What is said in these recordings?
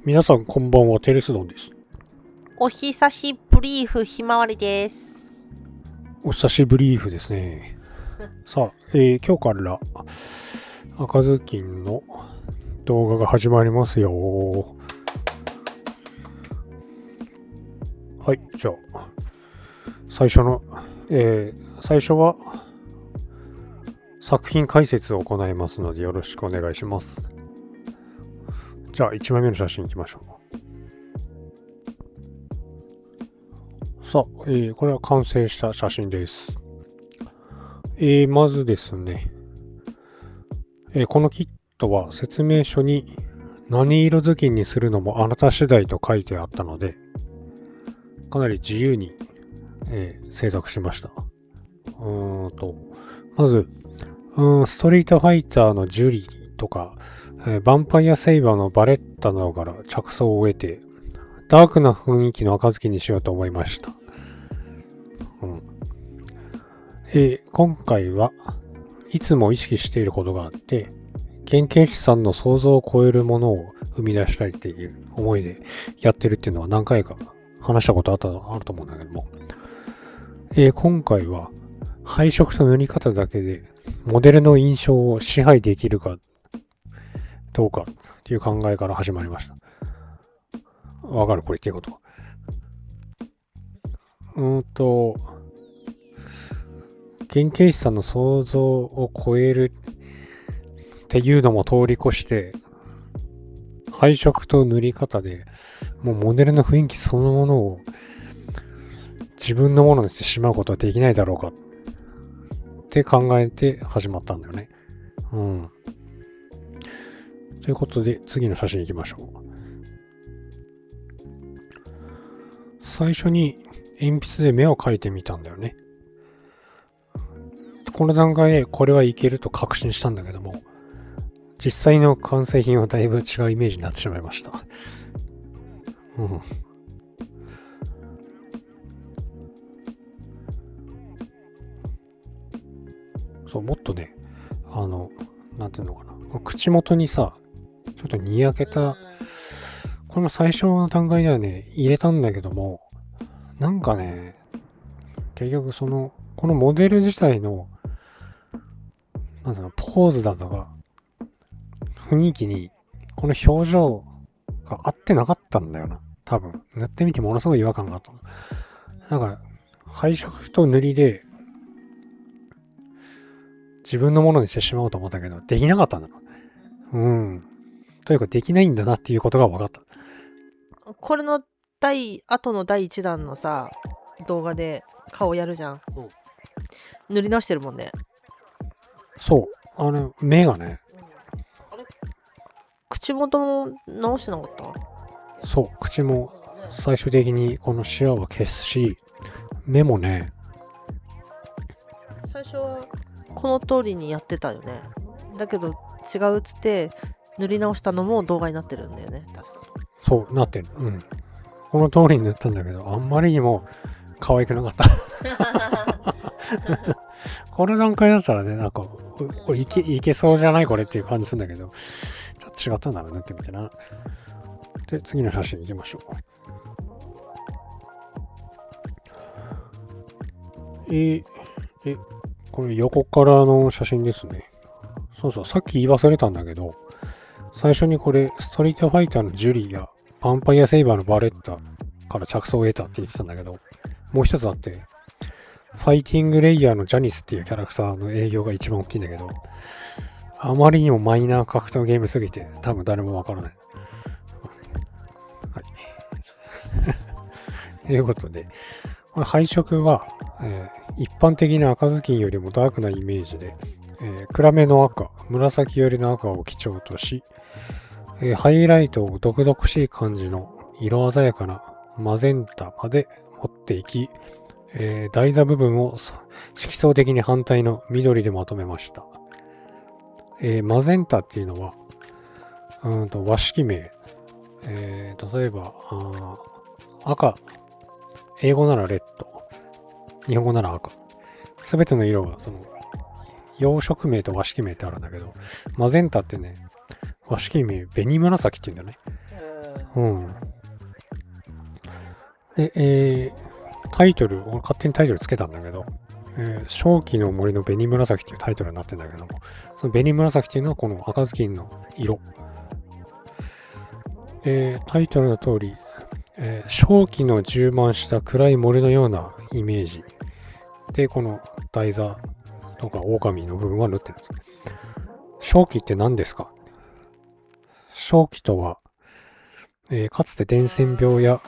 皆さんこんばんは、テレスドンです。お久しぶりーふひまわりです。お久しぶりーふですね。さあ、今日から赤ずきんの動画が始まりますよ。はい、じゃあ、最初は作品解説を行いますのでよろしくお願いします。じゃあ、1枚目の写真いきましょう。さあ、これは完成した写真です。まずですね、このキットは説明書に何色頭巾にするのもあなた次第と書いてあったので、かなり自由に、制作しました。まず、ストリートファイターのジュリーとか、ヴァンパイアセイバーのバレッタなどから着想を得て、ダークな雰囲気の赤ずきんにしようと思いました。今回はいつも意識していることがあって、研究士さんの想像を超えるものを生み出したいっていう思いでやってるっていうのは何回か話したことあると思うんだけども、今回は配色と塗り方だけでモデルの印象を支配できるかどうかっていう考えから始まりました。わかるこれ言ってること。研究士さんの想像を超えるっていうのも通り越して、配色と塗り方でもうモデルの雰囲気そのものを自分のものにしてしまうことはできないだろうかって考えて始まったんだよね。ということで次の写真行きましょう。最初に鉛筆で目を描いてみたんだよね。この段階でこれはいけると確信したんだけども、実際の完成品はだいぶ違うイメージになってしまいました。そう、もっとね、なんていうのかな。口元にさ、ちょっとにやけた、これも最初の段階ではね、入れたんだけども、なんかね、結局このモデル自体の、なんていうの、ポーズだとか、雰囲気に、この表情が合ってなかったんだよな。多分。塗ってみてものすごい違和感があった。なんか、配色と塗りで、自分のものにしてしまおうと思ったけど、できなかったんだな。というか、できないんだなっていうことが分かった。これの後の第1弾のさ、動画で顔やるじゃん。塗り直してるもんね。そう。目がね。あれ口元も直してなかった？そう。口も最終的にこの視野は消すし、目もね。最初はこの通りにやってたよね。だけど違うっつって塗り直したのも動画になってるんだよね。確かに。そう、なってる。この通りに塗ったんだけど、あんまりにも可愛くなかった。この段階だったらね、なんか、いけそうじゃないこれっていう感じするんだけど、ちょっと違ったんだろうねってみてな。で、次の写真行きましょう。これ横からの写真ですね。そうそう、さっき言い忘れたんだけど、最初にこれ、ストリートファイターのジュリーや、ヴァンパイアセイバーのバレッタから着想を得たって言ってたんだけど、もう一つあって、ファイティングレイヤーのジャニスっていうキャラクターの営業が一番大きいんだけど、あまりにもマイナー格闘ゲームすぎて、多分誰もわからない。はい。ということで、これ配色は、一般的な赤ずきんよりもダークなイメージで、暗めの赤、紫寄りの赤を基調とし、ハイライトを毒々しい感じの色鮮やかなマゼンタまで持っていき、台座部分を色相的に反対の緑でまとめました。マゼンタっていうのは、和式名、例えば赤、英語ならレッド、日本語なら赤。すべての色は洋食名と和式名ってあるんだけど、マゼンタってね、和式名、紅紫って言うんだよね。うん。で、タイトル、俺勝手にタイトルつけたんだけど、正気の森の紅紫っていうタイトルになってるんだけども、その紅紫っていうのはこの赤ずきんの色。タイトルの通り、正気の充満した暗い森のようなイメージで、この台座とか狼の部分は塗ってるんです。正気って何ですか？正気とは、かつて伝染病や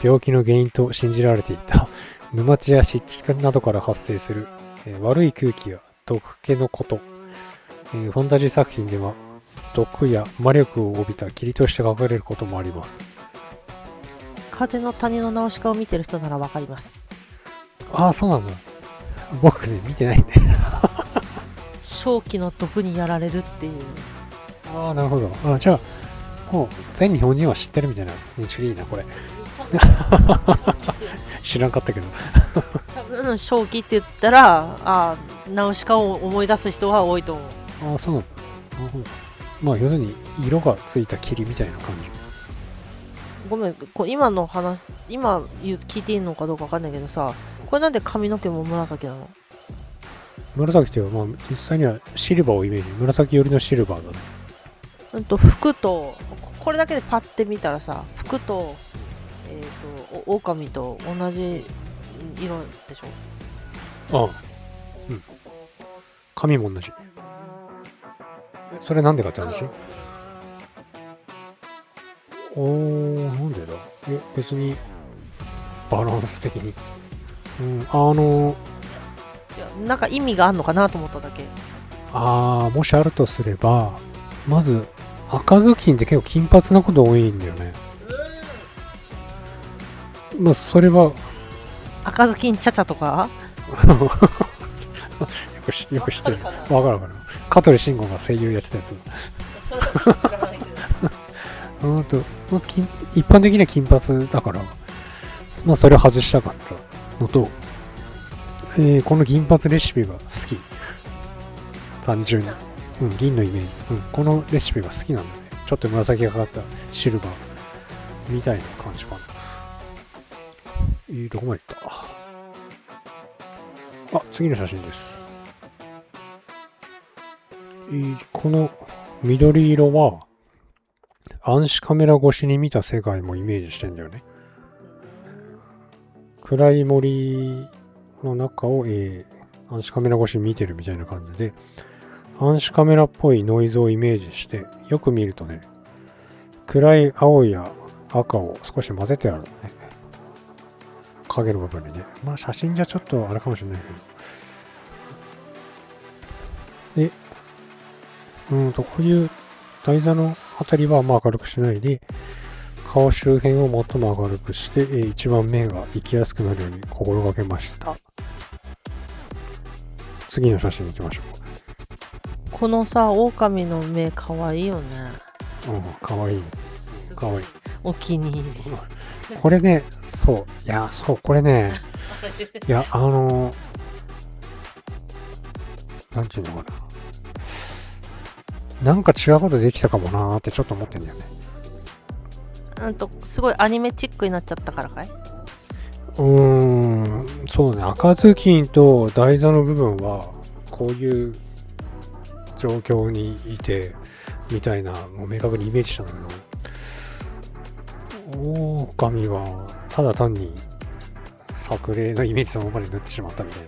病気の原因と信じられていた沼地や湿地などから発生する、悪い空気や毒気のこと、ファンタジー作品では毒や魔力を帯びた霧として書かれることもあります。風の谷のナウシカを見てる人ならわかります。ああ、そうなんだ。僕ね、見てないんで。正気の毒にやられるっていう。ああ、なるほど。あ、じゃあ、もう全日本人は知ってるみたいな認識でいいな、これ。知らんかったけど。多分正気って言ったら、ナウシカを思い出す人は多いと思う。ああ、そうなんだ。なるほど。まあ、要するに色がついた霧みたいな感じ。ごめん、今の話、聞いていいのかどうかわかんないけどさ、これなんで髪の毛も紫なの？紫っていうのは、まあ、実際にはシルバーをイメージ、紫寄りのシルバーだね。服と、これだけでパッて見たらさ、服と、狼と同じ色でしょ？ああ、うん。髪も同じ。それなんでかって話？なんでだ？別に、バランス的に。うん、いや、なんか意味があんのかなと思っただけ。もしあるとすれば、まず、赤ずきんって結構金髪なこと多いんだよね。まあ、それは、赤ずきんちゃちゃとかよく知ってる。わかる。香取慎吾が声優やってたやつ。それは知らないけど。まず一般的には金髪だから、まあ、それを外したかったのと、この銀髪レシピが好き。単純に。うん、銀のイメージ。うん、このレシピが好きなんだね。ちょっと紫がかかったシルバーみたいな感じかな。どこまで行った？次の写真です。この緑色は、暗視カメラ越しに見た世界もイメージしてんだよね。暗い森の中を、暗視カメラ越しに見てるみたいな感じで、暗視カメラっぽいノイズをイメージして、よく見るとね、暗い青や赤を少し混ぜてあるね。影の部分にね。まあ写真じゃちょっとあれかもしれないけど。で、こういう台座のあたりはまあ明るくしないで、顔周辺を最も明るくして、一番目が行きやすくなるように心がけました。次の写真に行きましょう。このさ、狼の目かわいいよね。かわいい。かわいい。お気に入り。これね、これね、いや、なんていうのかな。なんか違うことできたかもなーってちょっと思ってんだよね。すごいアニメチックになっちゃったからかい？そうね。赤ずきんと台座の部分は、こういう状況にいて、みたいな、もう明確にイメージしたんだけど、狼は、ただ単に、作例のイメージそのままに塗ってしまったみたいな。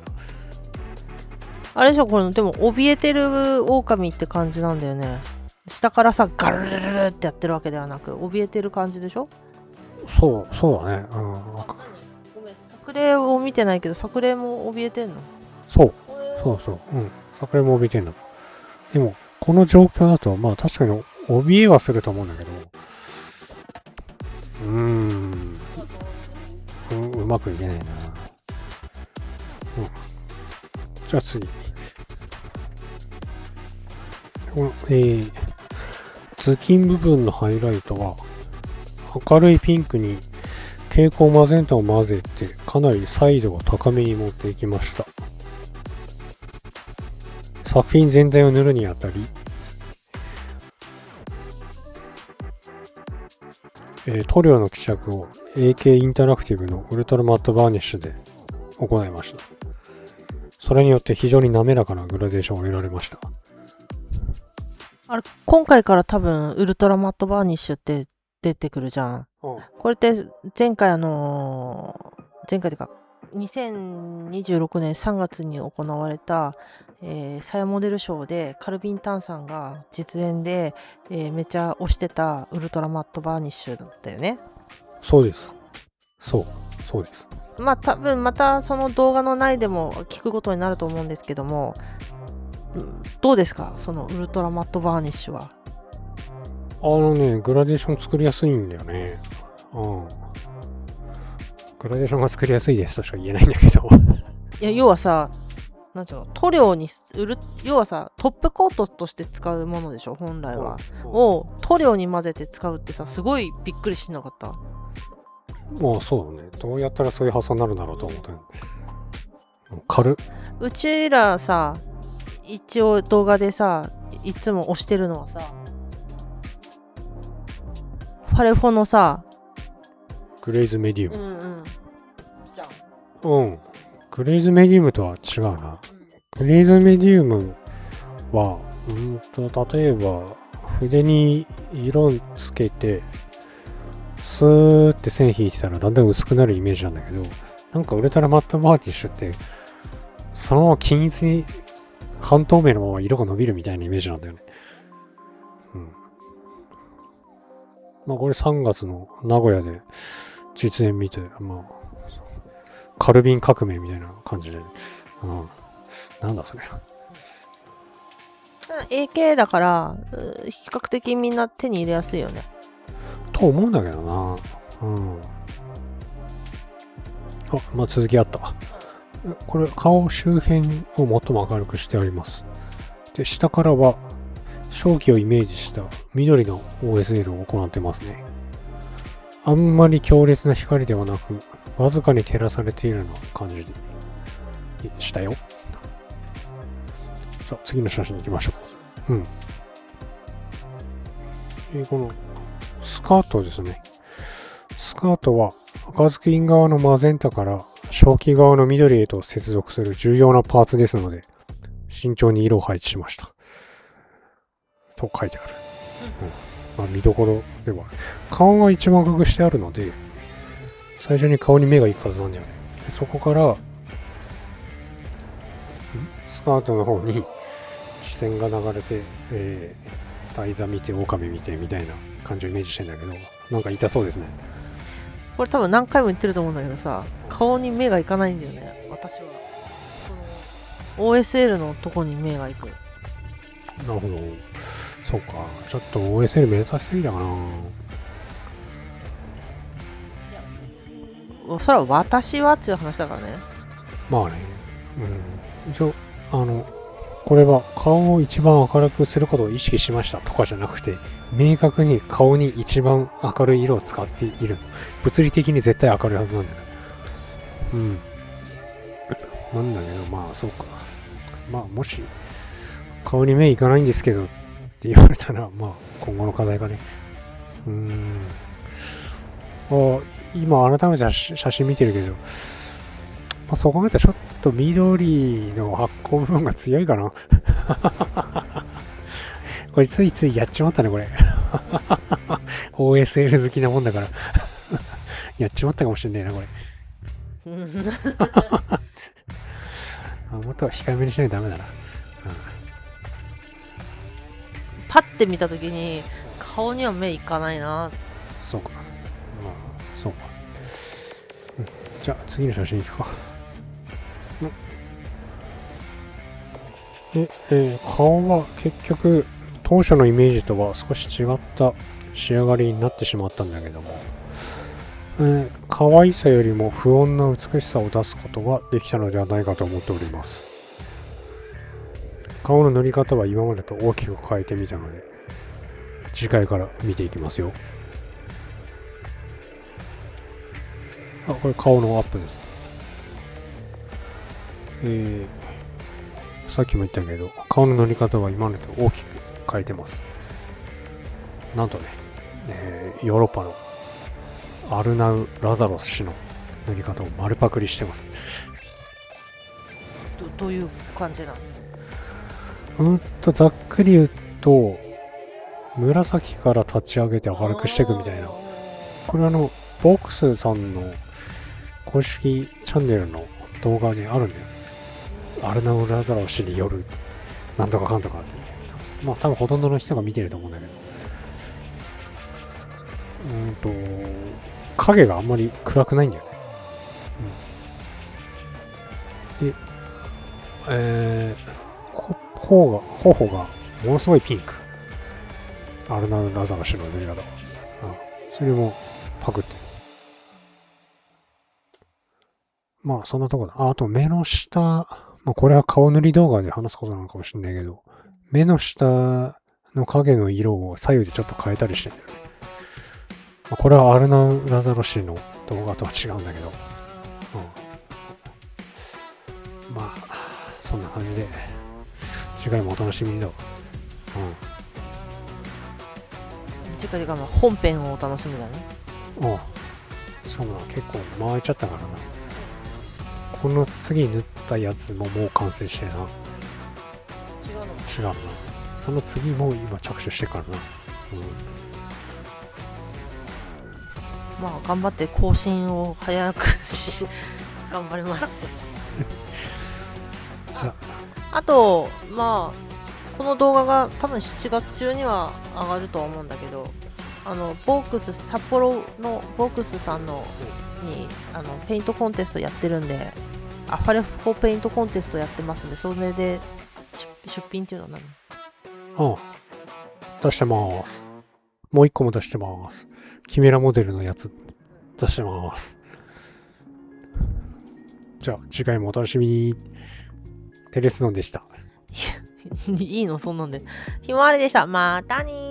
あれでしょ、これ、でも、怯えてる狼って感じなんだよね。下からさ、ガルルルルってやってるわけではなく、怯えてる感じでしょ？そうだね。ごめん、作例を見てないけど、作例も怯えてんの？そう。作例も怯えてんの。でも、この状況だと、まあ確かに怯えはすると思うんだけど、うまくいけないな。じゃあ次。この、頭巾部分のハイライトは、明るいピンクに蛍光マゼンタを混ぜて、かなり彩度を高めに持っていきました。作品全体を塗るにあたり、塗料の希釈を AK インタラクティブのウルトラマットバーニッシュで行いました。それによって非常に滑らかなグラデーションを得られました。あれ、今回から多分、ウルトラマットバーニッシュって出てくるじゃん。これって前回前回というか、2026年3月に行われた、サヤモデルショーでカルビン・タンさんが実演で、めっちゃ推してたウルトラマットバーニッシュだったよね。そうです。そうです。まあ多分またその動画の内でも聞くことになると思うんですけども、どうですかそのウルトラマットバーニッシュは。グラデーション作りやすいんだよね。グラデーションが作りやすいですとしか言えないんだけど。いや、要はさ、なんていうの、塗料に要はさ、トップコートとして使うものでしょ、本来は。を塗料に混ぜて使うってさ、すごいびっくりしなかった？まあそうだね。どうやったらそういう発想になるんだろうと思った。うちらさ、一応動画でさ、いつも押してるのはさ、ファレフォのさ、グレイズメディウム。じゃん。グレイズメディウムとは違うな。グレイズメディウムは、例えば、筆に色つけて、スーって線引いてたらだんだん薄くなるイメージなんだけど、なんかウルトラマットバーニッシュって、そのまま均一に半透明のまま色が伸びるみたいなイメージなんだよね。まあこれ3月の名古屋で実演見て、まあ、カルビン革命みたいな感じで、なんだそれ。AK だから、比較的みんな手に入れやすいよね。と思うんだけどな。まあ続きあった。これ、顔周辺を最も明るくしてあります。で、下からは、正気をイメージした緑の OSL を行ってますね。あんまり強烈な光ではなく、わずかに照らされているような感じでしたよ。さあ、次の写真行きましょう。このスカートですね。スカートは赤ずきん側のマゼンタから正気側の緑へと接続する重要なパーツですので、慎重に色を配置しました。と書いてある。まあ、見どころでは顔が一番赤くしてあるので、最初に顔に目が行くはずなんだよね。そこからスカートの方に視線が流れて、台座見て狼見てみたいな感じをイメージしてんだけど、なんか痛そうですね。これ多分何回も言ってると思うんだけどさ、顔に目がいかないんだよね、私は。その OSL のとこに目がいく。なるほど。そうか。ちょっと OSL 目指しすぎだかな。それは私はっていう話だからね。まあね。一応、これは顔を一番明るくすることを意識しましたとかじゃなくて、明確に顔に一番明るい色を使っている。物理的に絶対明るいはずなんだよ。なんだけど、まあそうか。まあもし、顔に目いかないんですけどって言われたら、まあ今後の課題がね。今改めて写真見てるけど、まあ、そう考えたらちょっと緑の発光部分が強いかな。これついついやっちまったね、これ。OSL 好きなもんだから。やっちまったかもしれないな、これ。もっとは控えめにしないとダメだな。パッて見たときに顔には目いかないな。そうか。そうか。じゃあ次の写真いくか。顔は結局当初のイメージとは少し違った仕上がりになってしまったんだけども、可愛さよりも不穏な美しさを出すことができたのではないかと思っております。顔の塗り方は今までと大きく変えてみたので、次回から見ていきますよ。これ顔のアップです。さっきも言ったけど、顔の塗り方は今までと大きく変えてます。なんとね、ヨーロッパのアルナウ・ラザロス氏の塗り方を丸パクリしてます。どういう感じなの？ざっくり言うと、紫から立ち上げて明るくしていくみたいな。これボックスさんの公式チャンネルの動画にあるんだよ。アルナウ・ラザロス氏によるなんとかかんとかって。まあ多分ほとんどの人が見てると思うんだけど。影があんまり暗くないんだよね。で、頬がものすごいピンク。アルナウ・ラザロス氏の塗り方は。それもパクってる。まあそんなとこだ。あと目の下、まあこれは顔塗り動画で話すことなのかもしれないけど、目の下の影の色を左右でちょっと変えたりしてるんだよね。まあ、これはアルナウ・ラザロス氏の動画とは違うんだけど、まあそんな感じで次回もお楽しみにだわ。次回が本編をお楽しみだね。そうな、結構回っちゃったからな。この次塗ったやつももう完成してな。違うな。その次も今着手してからな。まあ頑張って更新を早く頑張りますあとまあこの動画が多分7月中には上がるとは思うんだけど、ボークス札幌のボークスさんのにペイントコンテストやってるんで、アファレフォペイントコンテストやってますんで、それで出品っていうのは何？出してます。もう一個も出してます。キメラモデルのやつ出してます。じゃあ次回もお楽しみに。テレスノンでした。いいのそんなんで。ひまわりでした。またねー。